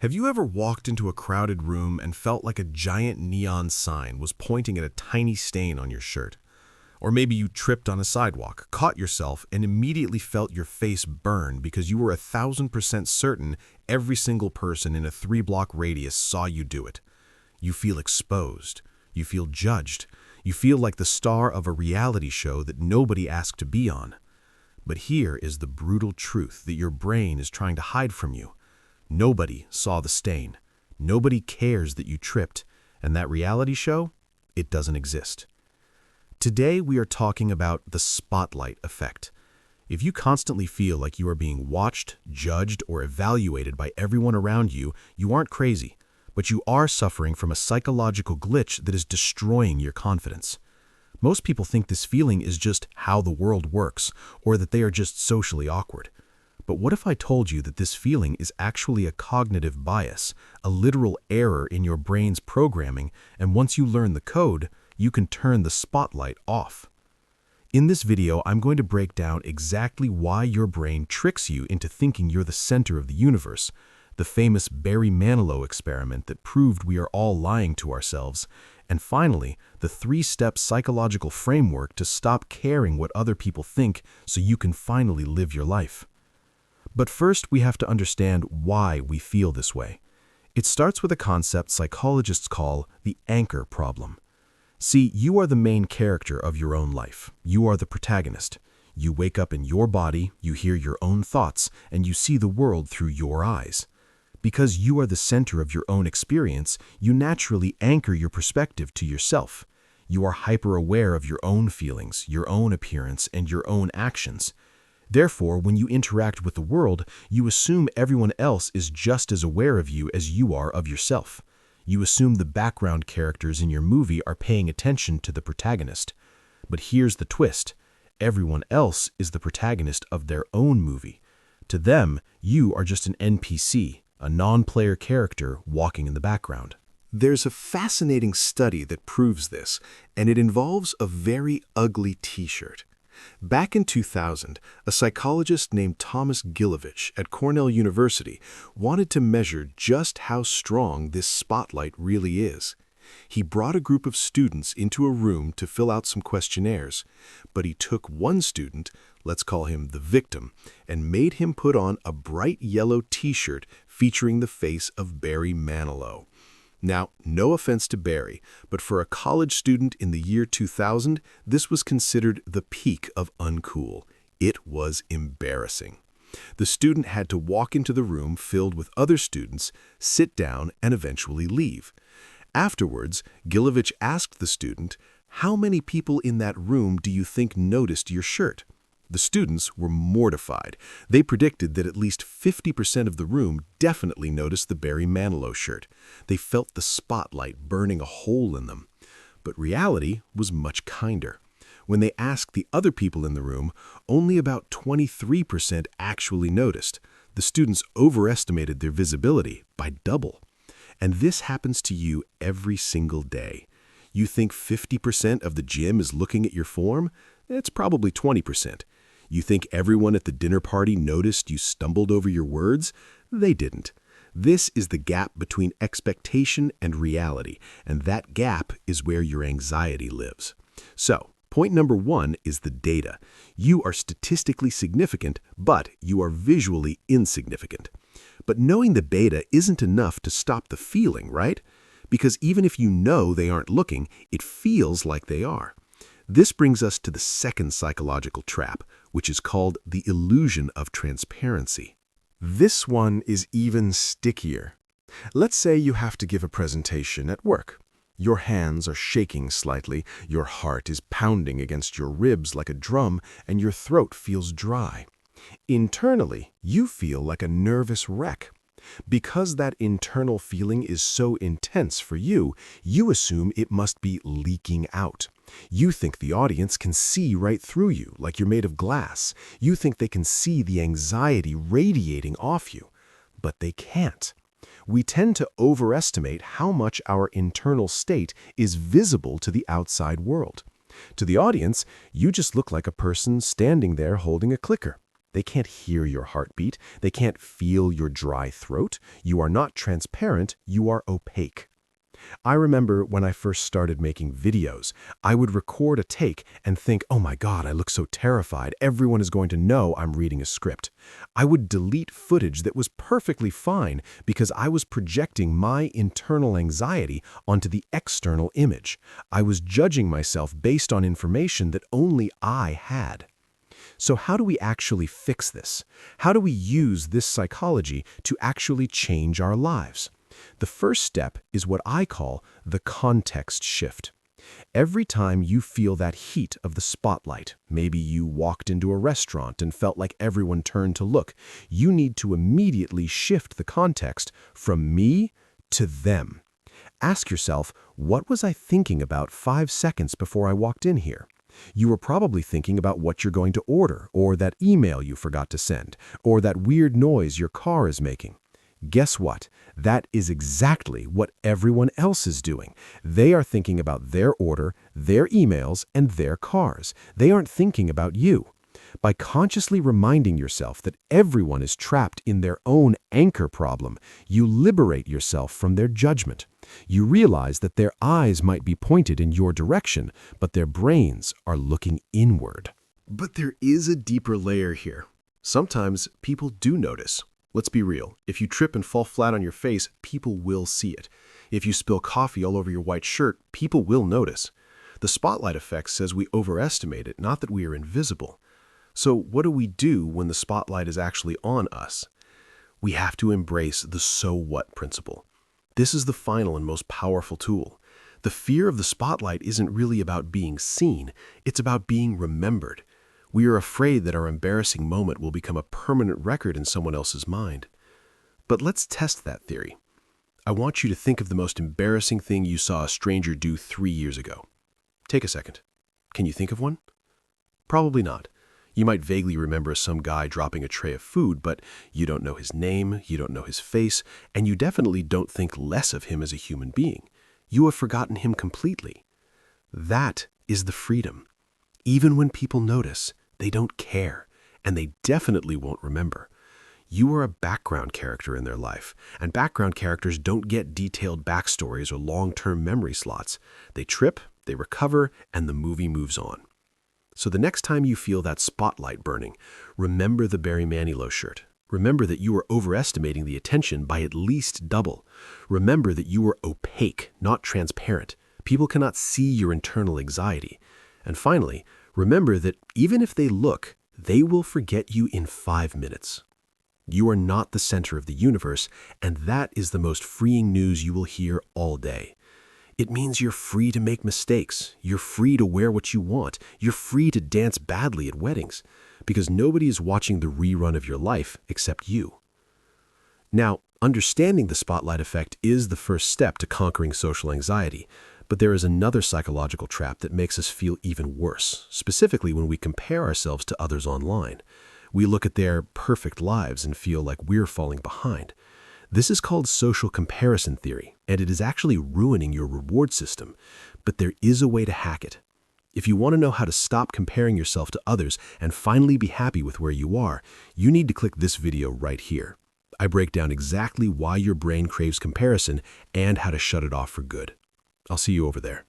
Have you ever walked into a crowded room and felt like a giant neon sign was pointing at a tiny stain on your shirt? Or maybe you tripped on a sidewalk, caught yourself, and immediately felt your face burn because you were 1,000% certain every single person in a 3-block radius saw you do it. You feel exposed. You feel judged. You feel like the star of a reality show that nobody asked to be on. But here is the brutal truth that your brain is trying to hide from you. Nobody saw the stain. Nobody cares that you tripped, and that reality show, it doesn't exist. Today we are talking about the spotlight effect. If you constantly feel like you are being watched, judged, or evaluated by everyone around you, you aren't crazy, but you are suffering from a psychological glitch that is destroying your confidence. Most people think this feeling is just how the world works, or that they are just socially awkward. But what if I told you that this feeling is actually a cognitive bias, a literal error in your brain's programming, and once you learn the code, you can turn the spotlight off? In this video, I'm going to break down exactly why your brain tricks you into thinking you're the center of the universe, the famous Barry Manilow experiment that proved we are all lying to ourselves, and finally, the 3-step psychological framework to stop caring what other people think so you can finally live your life. But first, we have to understand why we feel this way. It starts with a concept psychologists call the anchor problem. See, you are the main character of your own life. You are the protagonist. You wake up in your body, you hear your own thoughts, and you see the world through your eyes. Because you are the center of your own experience, you naturally anchor your perspective to yourself. You are hyper-aware of your own feelings, your own appearance, and your own actions. Therefore, when you interact with the world, you assume everyone else is just as aware of you as you are of yourself. You assume the background characters in your movie are paying attention to the protagonist. But here's the twist. Everyone else is the protagonist of their own movie. To them, you are just an NPC, a non-player character walking in the background. There's a fascinating study that proves this, and it involves a very ugly t-shirt. Back in 2000, a psychologist named Thomas Gilovich at Cornell University wanted to measure just how strong this spotlight really is. He brought a group of students into a room to fill out some questionnaires, but he took one student, let's call him the victim, and made him put on a bright yellow t-shirt featuring the face of Barry Manilow. Now, no offense to Barry, but for a college student in the year 2000, this was considered the peak of uncool. It was embarrassing. The student had to walk into the room filled with other students, sit down, and eventually leave. Afterwards, Gilovich asked the student, "How many people in that room do you think noticed your shirt?" The students were mortified. They predicted that at least 50% of the room definitely noticed the Barry Manilow shirt. They felt the spotlight burning a hole in them. But reality was much kinder. When they asked the other people in the room, only about 23% actually noticed. The students overestimated their visibility by double. And this happens to you every single day. You think 50% of the gym is looking at your form? It's probably 20%. You think everyone at the dinner party noticed you stumbled over your words? They didn't. This is the gap between expectation and reality, and that gap is where your anxiety lives. So, point number 1 is the data. You are statistically significant, but you are visually insignificant. But knowing the beta isn't enough to stop the feeling, right? Because even if you know they aren't looking, it feels like they are. This brings us to the second psychological trap, which is called the illusion of transparency. This one is even stickier. Let's say you have to give a presentation at work. Your hands are shaking slightly, your heart is pounding against your ribs like a drum, and your throat feels dry. Internally, you feel like a nervous wreck. Because that internal feeling is so intense for you, you assume it must be leaking out. You think the audience can see right through you, like you're made of glass. You think they can see the anxiety radiating off you. But they can't. We tend to overestimate how much our internal state is visible to the outside world. To the audience, you just look like a person standing there holding a clicker. They can't hear your heartbeat. They can't feel your dry throat. You are not transparent. You are opaque. I remember when I first started making videos, I would record a take and think, oh my God, I look so terrified. Everyone is going to know I'm reading a script. I would delete footage that was perfectly fine because I was projecting my internal anxiety onto the external image. I was judging myself based on information that only I had. So how do we actually fix this? How do we use this psychology to actually change our lives? The first step is what I call the context shift. Every time you feel that heat of the spotlight, maybe you walked into a restaurant and felt like everyone turned to look, you need to immediately shift the context from me to them. Ask yourself, what was I thinking about 5 seconds before I walked in here? You were probably thinking about what you're going to order, or that email you forgot to send, or that weird noise your car is making. Guess what? That is exactly what everyone else is doing. They are thinking about their order, their emails, and their cars. They aren't thinking about you. By consciously reminding yourself that everyone is trapped in their own anchor problem, you liberate yourself from their judgment. You realize that their eyes might be pointed in your direction, but their brains are looking inward. But there is a deeper layer here. Sometimes people do notice. Let's be real. If you trip and fall flat on your face, people will see it. If you spill coffee all over your white shirt, people will notice. The spotlight effect says we overestimate it, not that we are invisible. So what do we do when the spotlight is actually on us? We have to embrace the so what principle. This is the final and most powerful tool. The fear of the spotlight isn't really about being seen. It's about being remembered. We are afraid that our embarrassing moment will become a permanent record in someone else's mind. But let's test that theory. I want you to think of the most embarrassing thing you saw a stranger do 3 years ago. Take a second. Can you think of one? Probably not. You might vaguely remember some guy dropping a tray of food, but you don't know his name, you don't know his face, and you definitely don't think less of him as a human being. You have forgotten him completely. That is the freedom. Even when people notice, they don't care, and they definitely won't remember. You are a background character in their life, and background characters don't get detailed backstories or long-term memory slots. They trip, they recover, and the movie moves on. So the next time you feel that spotlight burning, remember the Barry Manilow shirt. Remember that you are overestimating the attention by at least double. Remember that you are opaque, not transparent. People cannot see your internal anxiety. And finally, remember that even if they look, they will forget you in 5 minutes. You are not the center of the universe, and that is the most freeing news you will hear all day. It means you're free to make mistakes. You're free to wear what you want. You're free to dance badly at weddings, because nobody is watching the rerun of your life except you. Now, understanding the spotlight effect is the first step to conquering social anxiety. But there is another psychological trap that makes us feel even worse, specifically when we compare ourselves to others online. We look at their perfect lives and feel like we're falling behind. This is called social comparison theory, and it is actually ruining your reward system. But there is a way to hack it. If you want to know how to stop comparing yourself to others and finally be happy with where you are, you need to click this video right here. I break down exactly why your brain craves comparison and how to shut it off for good. I'll see you over there.